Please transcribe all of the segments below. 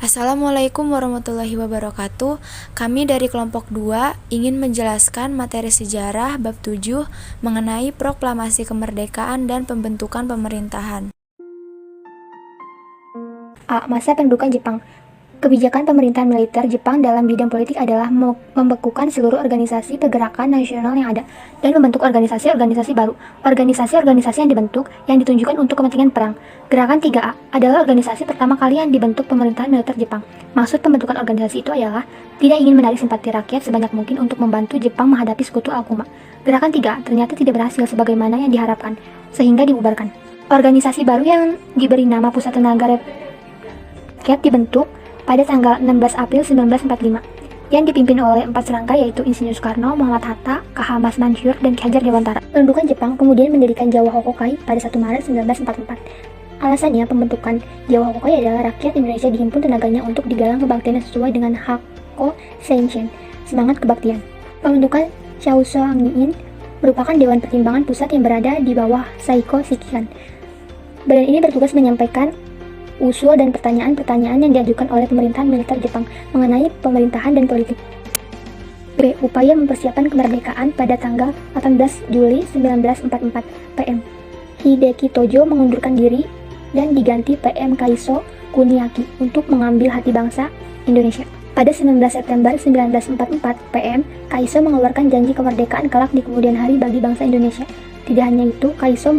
Assalamualaikum warahmatullahi wabarakatuh. Kami dari kelompok 2 ingin menjelaskan materi sejarah bab 7 mengenai proklamasi kemerdekaan dan pembentukan pemerintahan. A. Masa pendudukan Jepang. Kebijakan pemerintahan militer Jepang dalam bidang politik adalah membekukan seluruh organisasi pergerakan nasional yang ada dan membentuk organisasi-organisasi baru. Organisasi-organisasi yang dibentuk yang ditunjukkan untuk kepentingan perang. Gerakan 3A adalah organisasi pertama kali yang dibentuk pemerintahan militer Jepang. Maksud pembentukan organisasi itu adalah tidak ingin menarik simpati rakyat sebanyak mungkin untuk membantu Jepang menghadapi sekutu Alkuma. Gerakan 3A ternyata tidak berhasil sebagaimana yang diharapkan, sehingga dibubarkan. Organisasi baru yang diberi nama Pusat Tenaga Rakyat dibentuk pada tanggal 16 April 1945, yang dipimpin oleh 4 serangga yaitu Insinyur Soekarno, Muhammad Hatta, K.H. Mansur, dan Ki Hajar Dewantara. Pendudukan Jepang kemudian mendirikan Jawa Hokokai pada 1 Maret 1944. Alasannya, pembentukan Jawa Hokokai adalah rakyat Indonesia dihimpun tenaganya untuk digalang kebaktian sesuai dengan Hakko Seinshin, semangat kebaktian. Pembentukan Chausonin merupakan Dewan Pertimbangan Pusat yang berada di bawah Saiko Shikikan. Badan ini bertugas menyampaikan usul dan pertanyaan-pertanyaan yang diajukan oleh pemerintahan militer Jepang mengenai pemerintahan dan politik. B. Upaya mempersiapkan kemerdekaan pada tanggal 18 Juli 1944 PM. Hideki Tojo mengundurkan diri dan diganti PM Kaiso Kuniaki untuk mengambil hati bangsa Indonesia. Pada 19 September 1944 PM, Kaiso mengeluarkan janji kemerdekaan kelak di kemudian hari bagi bangsa Indonesia. Tidak hanya itu, Kaiso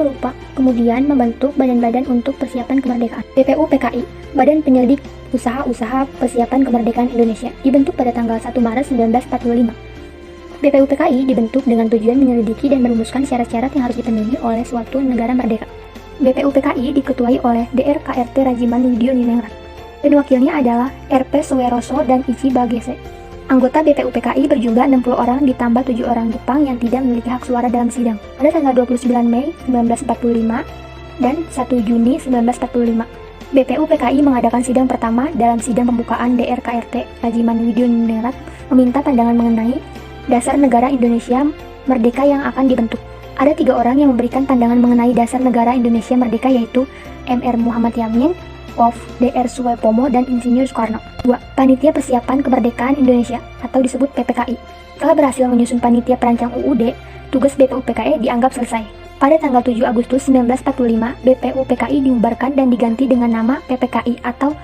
kemudian membentuk badan-badan untuk persiapan kemerdekaan. BPUPKI, Badan Penyelidik Usaha-Usaha Persiapan Kemerdekaan Indonesia, dibentuk pada tanggal 1 Maret 1945. BPUPKI dibentuk dengan tujuan menyelidiki dan merumuskan syarat-syarat yang harus dipenuhi oleh suatu negara merdeka. BPUPKI diketuai oleh DRKRT Rajiman Widioningrat, dan wakilnya adalah RP Suweroso dan Ichi Bagese. Anggota BPUPKI berjumlah 60 orang ditambah 7 orang Jepang yang tidak memiliki hak suara dalam sidang. Pada tanggal 29 Mei 1945 dan 1 Juni 1945, BPUPKI mengadakan sidang pertama. Dalam sidang pembukaan, DRKRT Rajiman Widioningrat meminta pandangan mengenai dasar negara Indonesia merdeka yang akan dibentuk. Ada 3 orang yang memberikan pandangan mengenai dasar negara Indonesia merdeka, yaitu Mr. Muhammad Yamin, Prof. Dr. Suwopomo, dan Insinyur Soekarno. 2. Panitia Persiapan Kemerdekaan Indonesia atau disebut PPKI. Setelah berhasil menyusun panitia perancang UUD, tugas BPUPKI dianggap selesai. Pada tanggal 7 Agustus 1945, BPUPKI dibubarkan dan diganti dengan nama PPKI atau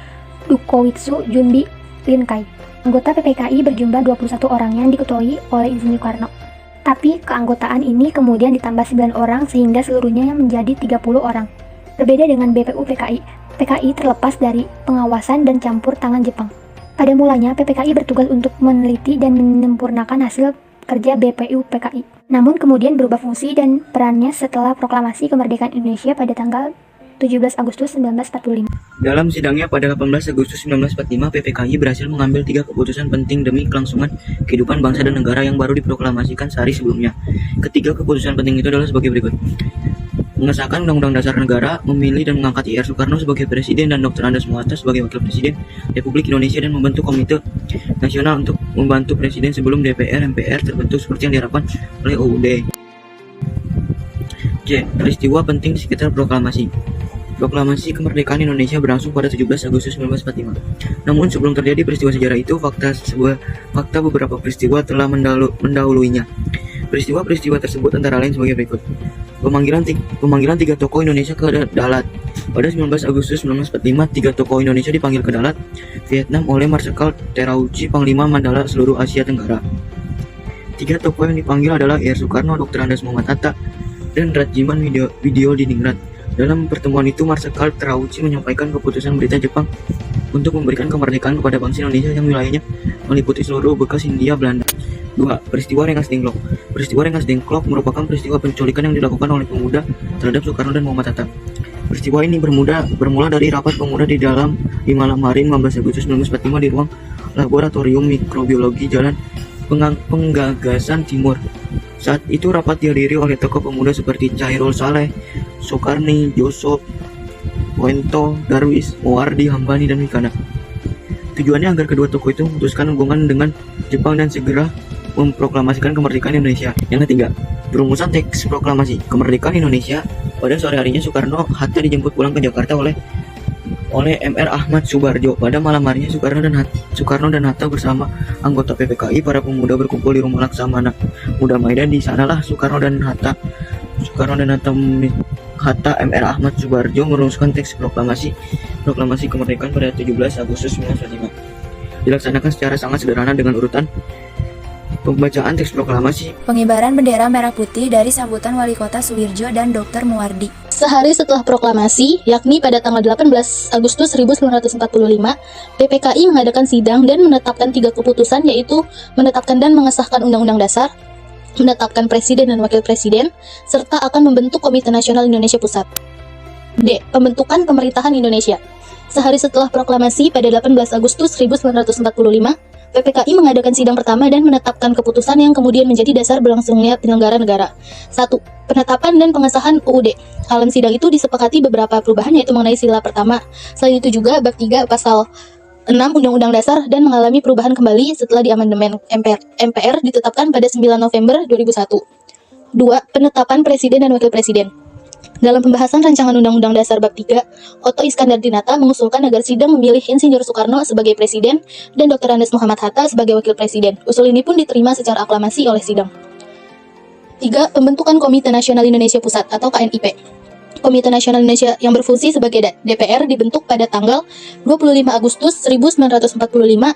Dukowitsu Junbi Rinkai. Anggota PPKI berjumlah 21 orang yang diketuai oleh Insinyur Soekarno. Tapi keanggotaan ini kemudian ditambah 9 orang sehingga seluruhnya menjadi 30 orang. Berbeda dengan BPUPKI, PKI terlepas dari pengawasan dan campur tangan Jepang. Pada mulanya, PPKI bertugas untuk meneliti dan menyempurnakan hasil kerja BPUPKI. Namun kemudian berubah fungsi dan perannya setelah proklamasi kemerdekaan Indonesia pada tanggal 17 Agustus 1945. Dalam sidangnya pada 18 Agustus 1945, PPKI berhasil mengambil 3 keputusan penting demi kelangsungan kehidupan bangsa dan negara yang baru diproklamasikan sehari sebelumnya. Ketiga keputusan penting itu adalah sebagai berikut. Mengesahkan Undang-Undang Dasar Negara, memilih dan mengangkat I.R. Soekarno sebagai Presiden dan Dr. Andes Muhatta sebagai Wakil Presiden Republik Indonesia, dan membentuk Komite Nasional untuk membantu Presiden sebelum DPR MPR terbentuk seperti yang diharapkan oleh UUD. C. Peristiwa penting di sekitar proklamasi. Proklamasi kemerdekaan Indonesia berlangsung pada 17 Agustus 1945. Namun sebelum terjadi peristiwa sejarah itu, fakta beberapa peristiwa telah mendahuluinya. Peristiwa-peristiwa tersebut antara lain sebagai berikut. Pemanggilan 3 tokoh Indonesia ke Dalat. Pada 19 Agustus 1945, 3 tokoh Indonesia dipanggil ke Dalat, Vietnam oleh Marsikal Terauchi, Panglima Mandala seluruh Asia Tenggara. 3 tokoh yang dipanggil adalah I.R. Soekarno, Dr. Andes Muhammad Hatta, dan Rajiman Widioningrat. Dalam pertemuan itu, Marsikal Terauchi menyampaikan keputusan berita Jepang untuk memberikan kemerdekaan kepada bangsa Indonesia yang wilayahnya meliputi seluruh bekas Hindia Belanda. 2. Peristiwa Rengas Dengklok. Peristiwa Rengas Dengklok merupakan peristiwa penculikan yang dilakukan oleh pemuda terhadap Soekarno dan Muhammad Hatta. Peristiwa ini bermula dari rapat pemuda di malam hari 15 Agustus 1945 di ruang Laboratorium Mikrobiologi Jalan Penggagasan Timur. Saat itu rapat dihadiri oleh tokoh pemuda seperti Chairul Saleh, Soekarni, Joseph, Wento, Darwis, Mowardi, Hambani, dan Wikana. Tujuannya agar kedua tokoh itu memutuskan hubungan dengan Jepang dan segera memproklamasikan kemerdekaan Indonesia. Yang ketiga, perumusan teks proklamasi kemerdekaan Indonesia. Pada sore harinya, Soekarno Hatta dijemput pulang ke Jakarta oleh oleh Mr. Ahmad Subarjo. Pada malam harinya Soekarno dan Hatta bersama anggota PPKI para pemuda berkumpul di rumah Laksamana Muda Maidan. Di sanalah Soekarno dan Hatta Mr. Ahmad Subarjo merumuskan teks proklamasi kemerdekaan pada 17 Agustus 1945. Dilaksanakan secara sangat sederhana dengan urutan pembacaan teks proklamasi, Pengibaran bendera merah putih dari sambutan Wali Kota Suwirjo dan Dr. Muwardi. Sehari setelah proklamasi, yakni pada tanggal 18 Agustus 1945, PPKI mengadakan sidang dan menetapkan 3 keputusan, yaitu menetapkan dan mengesahkan Undang-Undang Dasar, menetapkan Presiden dan Wakil Presiden, serta akan membentuk Komite Nasional Indonesia Pusat. D. Pembentukan Pemerintahan Indonesia. Sehari setelah proklamasi pada 18 Agustus 1945, PPKI mengadakan sidang pertama dan menetapkan keputusan yang kemudian menjadi dasar berlangsungnya penyelenggara negara. 1. Penetapan dan pengesahan UUD. Dalam sidang itu disepakati beberapa perubahan, yaitu mengenai sila pertama. Selain itu juga bab 3 pasal 6 Undang-Undang Dasar dan mengalami perubahan kembali setelah diamandemen MPR ditetapkan pada 9 November 2001. 2. Penetapan Presiden dan Wakil Presiden. Dalam pembahasan rancangan Undang-Undang Dasar bab 3, Otto Iskandar Dinata mengusulkan agar sidang memilih Insinyur Soekarno sebagai Presiden dan Dr. Andes Muhammad Hatta sebagai Wakil Presiden. Usul ini pun diterima secara aklamasi oleh sidang. 3. Pembentukan Komite Nasional Indonesia Pusat atau KNIP. Komite Nasional Indonesia yang berfungsi sebagai DPR dibentuk pada tanggal 25 Agustus 1945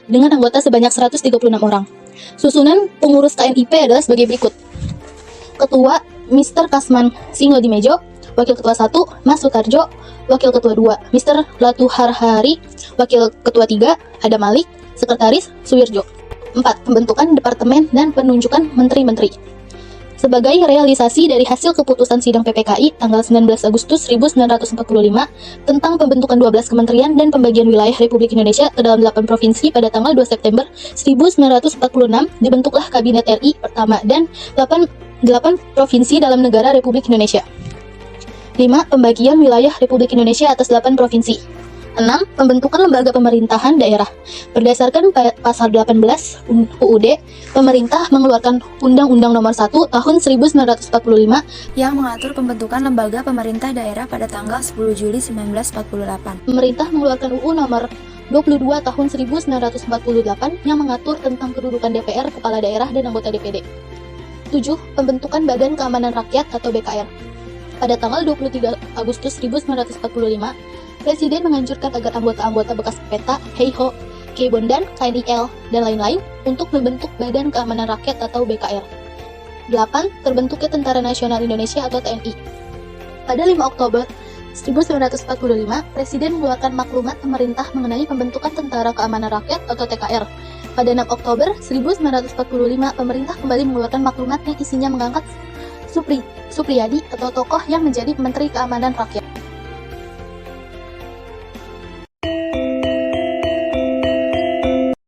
dengan anggota sebanyak 136 orang. Susunan pengurus KNIP adalah sebagai berikut. Ketua Mr. Kasman Singlodimejo, Wakil Ketua 1 Mas Sutarjo, Wakil Ketua 2 Mr. Latuharhari, Wakil Ketua 3 Adam Malik, Sekretaris Suwirjo. 4. Pembentukan Departemen dan penunjukan Menteri-Menteri. Sebagai realisasi dari hasil keputusan sidang PPKI tanggal 19 Agustus 1945 tentang pembentukan 12 kementerian dan pembagian wilayah Republik Indonesia ke dalam 8 provinsi pada tanggal 2 September 1946, dibentuklah Kabinet RI pertama dan 8 provinsi dalam negara Republik Indonesia. 5. Pembagian wilayah Republik Indonesia atas 8 provinsi. 6. Pembentukan lembaga pemerintahan daerah. Berdasarkan pasal 18 UUD, pemerintah mengeluarkan Undang-Undang Nomor 1 Tahun 1945 yang mengatur pembentukan lembaga pemerintah daerah pada tanggal 10 Juli 1948. Pemerintah mengeluarkan UU Nomor 22 Tahun 1948 yang mengatur tentang kedudukan DPR, kepala daerah, dan anggota DPD. 7. Pembentukan Badan Keamanan Rakyat atau BKR. Pada tanggal 23 Agustus 1945, Presiden menganjurkan agar anggota-anggota bekas PETA, Heiho, Kebondan, KNIL, dan lain-lain untuk membentuk Badan Keamanan Rakyat atau BKR. 8. Terbentuknya Tentara Nasional Indonesia atau TNI. Pada 5 Oktober 1945, Presiden mengeluarkan maklumat pemerintah mengenai pembentukan Tentara Keamanan Rakyat atau TKR. Pada 6 Oktober 1945, pemerintah kembali mengeluarkan maklumat yang isinya mengangkat Supriyadi atau tokoh yang menjadi Menteri Keamanan Rakyat.